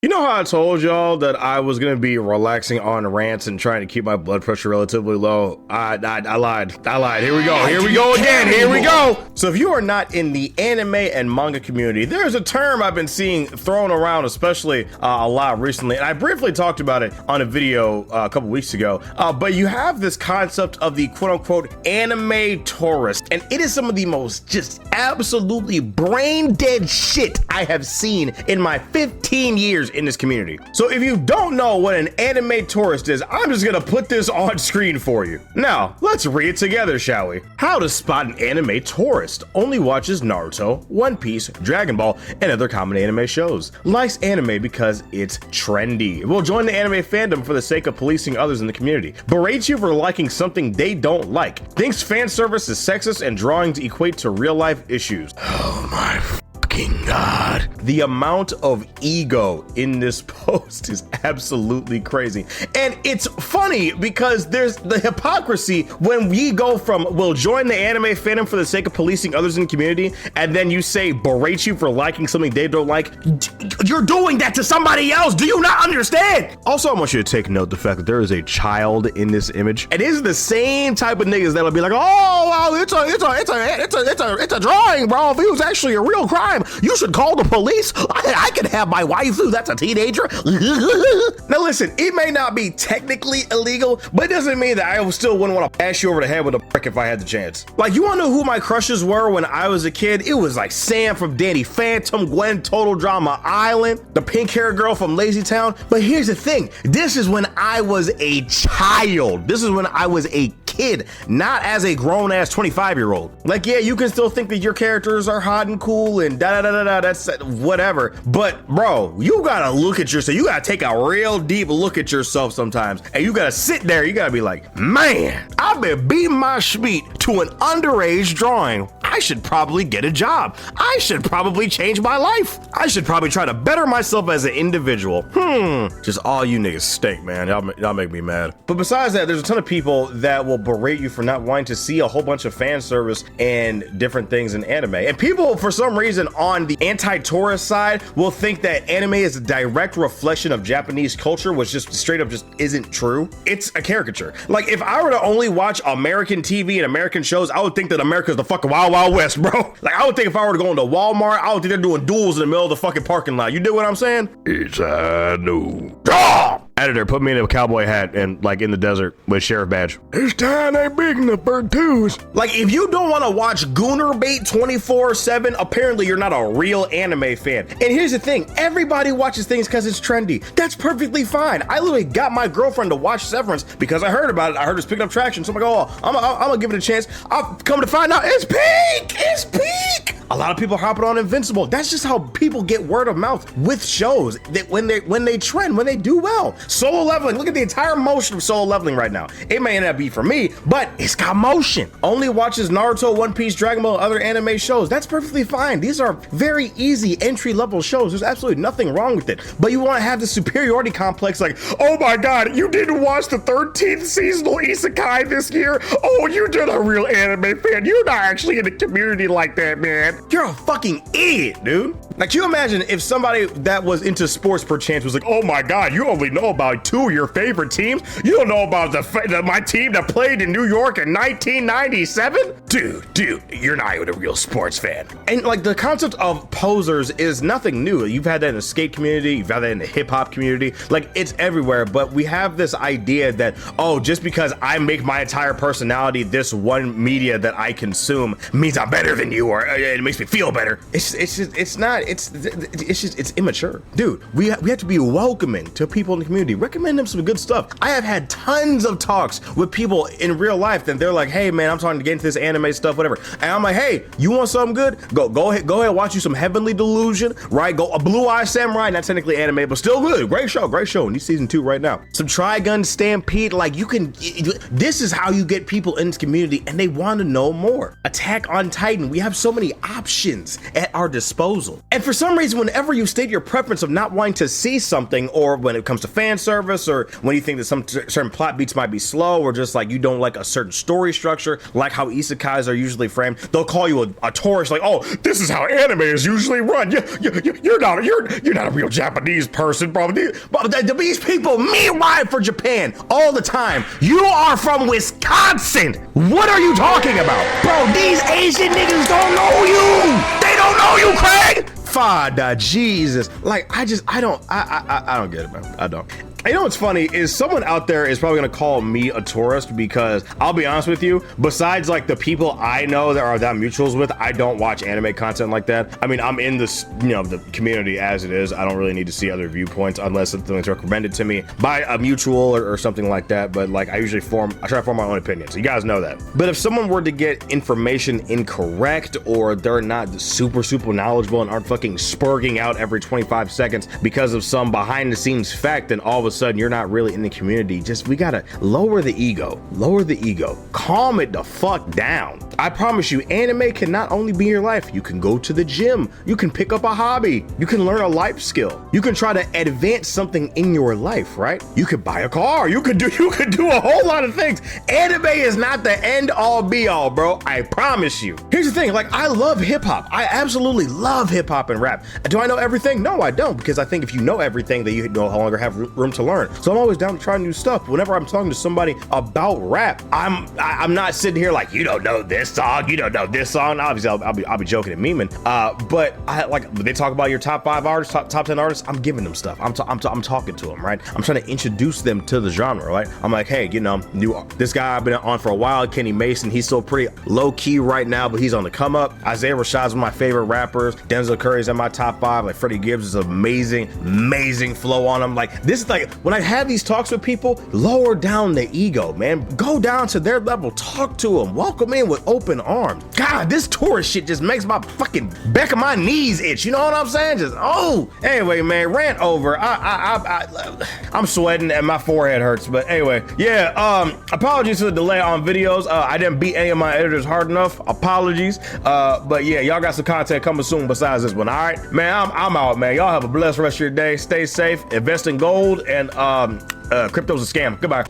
You know how I told y'all that I was going to be relaxing on rants and trying to keep my blood pressure relatively low? I lied. Here we go again. So if you are not in the anime and manga community, there's a term I've been seeing thrown around, especially a lot recently. And I briefly talked about it on a video a couple weeks ago. But you have this concept of the quote unquote anime tourist. And it is some of the most just absolutely brain dead shit I have seen in my 15 years in this community. So if you don't know what an anime tourist is, I'm just gonna put this on screen for you. Now, let's read it together, shall we? How to spot an anime tourist. Only watches Naruto, One Piece, Dragon Ball, and other common anime shows. Likes anime because it's trendy. Will join the anime fandom for the sake of policing others in the community. Berates you for liking something they don't like. Thinks fan service is sexist and drawings equate to real life issues. Oh my fucking God. The amount of ego in this post is absolutely crazy. And it's funny because there's the hypocrisy when we go from, we'll join the anime fandom for the sake of policing others in the community, and then you say berate you for liking something they don't like. You're doing that to somebody else. Do you not understand? Also, I want you to take note the fact that there is a child in this image. And it's the same type of niggas that'll be like, oh, wow, it's a drawing, bro. If it was actually a real crime, you should call the police. I can have my waifu, that's a teenager. Now listen, it may not be technically illegal, but it doesn't mean that I still wouldn't want to bash you over the head with a brick if I had the chance. Like, you want to know who my crushes were when I was a kid? It was like Sam from Danny Phantom, Gwen Total Drama Island, the pink hair girl from Lazy Town. But here's the thing, this is when I was a child. This is when I was a kid, not as a grown-ass 25-year-old. Like, yeah, you can still think that your characters are hot and cool and da-da-da-da-da, that's whatever. But, bro, you gotta look at yourself. You gotta take a real deep look at yourself sometimes. And you gotta sit there, you gotta be like, man, I've been beating my schmeat to an underage drawing. I should probably get a job. I should probably change my life. I should probably try to better myself as an individual. Just all you niggas stink, man. Y'all make me mad. But besides that, there's a ton of people that will berate you for not wanting to see a whole bunch of fan service and different things in anime. And people, for some reason, on the anti-tourist side will think that anime is a direct reflection of Japanese culture, which just straight up just isn't true. It's a caricature. Like, if I were to only watch American TV and American shows, I would think that America's the fucking Wild Wild West, bro. Like, I would think if I were to go into Walmart, I would think they're doing duels in the middle of the fucking parking lot. You dig what I'm saying? It's a new. Editor, put me in a cowboy hat and like in the desert with sheriff badge. It's time they big enough for twos. Like, if you don't want to watch Gooner Bait 24/7, apparently you're not a real anime fan. And here's the thing, everybody watches things because it's trendy. That's perfectly fine. I literally got my girlfriend to watch Severance because I heard about it. I heard it's picking up traction. So I'm like, oh, I'm gonna give it a chance. I've come to find out it's peak. It's peak. A lot of people hopping on Invincible. That's just how people get word of mouth with shows that when they trend, when they do well. Solo Leveling, look at the entire motion of Solo Leveling right now. It may not be for me, but it's got motion. Only watches Naruto, One Piece, Dragon Ball, other anime shows. That's perfectly fine. These are very easy entry-level shows. There's absolutely nothing wrong with it. But you want to have the superiority complex like, oh my God, you didn't watch the 13th seasonal isekai this year? Oh, you're just a real anime fan. You're not actually in the community like that, man. You're a fucking idiot, dude. Like, can you imagine if somebody that was into sports perchance was like, oh my God, you only know about 2 of your favorite teams? You don't know about my team that played in New York in 1997? Dude, you're not even a real sports fan. And like, the concept of posers is nothing new. You've had that in the skate community, you've had that in the hip hop community, like, it's everywhere. But we have this idea that, oh, just because I make my entire personality this one media that I consume means I'm better than you, or it makes me feel better. It's immature. Dude, we have to be welcoming to people in the community. Recommend them some good stuff. I have had tons of talks with people in real life that they're like, hey man, I'm trying to get into this anime stuff, whatever. And I'm like, hey, you want something good? Go ahead, watch you some Heavenly Delusion, right? Go a Blue Eye Samurai, not technically anime, but still good. Great show. Need season 2 right now. Some Trigun Stampede, like, this is how you get people in this community and they want to know more. Attack on Titan, we have so many options at our disposal. And for some reason, whenever you state your preference of not wanting to see something, or when it comes to fan service, or when you think that some certain plot beats might be slow, or just like you don't like a certain story structure, like how isekais are usually framed, they'll call you a tourist, like, oh, this is how anime is usually run. You're not a real Japanese person, bro. But these people, me ride for Japan all the time. You are from Wisconsin. What are you talking about? Bro, these Asian niggas don't know you. They don't know you, Craig. Father Jesus. Like, I don't get it, man. I don't. You know what's funny is someone out there is probably gonna call me a tourist, because I'll be honest with you, besides like the people I know that I'm mutuals with, I don't watch anime content like that. I mean, I'm in this, the community as it is. I don't really need to see other viewpoints unless something's recommended to me by a mutual or something like that. But like, I try to form my own opinion. So you guys know that. But if someone were to get information incorrect, or they're not super knowledgeable and aren't fucking spurging out every 25 seconds because of some behind the scenes fact, then all of a sudden you're not really in the community. We gotta lower the ego, calm it the fuck down. I promise you, anime can not only be your life. You can go to the gym, you can pick up a hobby, you can learn a life skill, you can try to advance something in your life, right? You could buy a car, you could do a whole lot of things. Anime is not the end all be all, bro. I promise you. Here's the thing, like, I love hip hop. I absolutely love hip hop and rap. Do I know everything? No, I don't, because I think if you know everything, then you no longer have room to learn. So I'm always down to try new stuff. Whenever I'm talking to somebody about rap, I'm not sitting here like, you don't know this song, you don't know this song. Obviously, I'll be joking and memeing. But when they talk about your top 5 artists, top 10 artists, I'm giving them stuff. I'm talking to them, right? I'm trying to introduce them to the genre, right? I'm like, hey, this guy I've been on for a while, Kenny Mason, he's still pretty low key right now, but he's on the come up. Isaiah Rashad's one of my favorite rappers. Denzel Curry's in my top 5. Like, Freddie Gibbs is amazing flow on him. Like, this is like, when I have these talks with people, lower down the ego, man. Go down to their level, talk to them, welcome in with open arms. God, this tourist shit just makes my fucking back of my knees itch. You know what I'm saying? Anyway, man, rant over. I'm sweating and my forehead hurts. But anyway, yeah. Apologies for the delay on videos. I didn't beat any of my editors hard enough. Apologies. But yeah, y'all got some content coming soon besides this one. All right, man. I'm out, man. Y'all have a blessed rest of your day. Stay safe. Invest in gold, and crypto's a scam. Goodbye.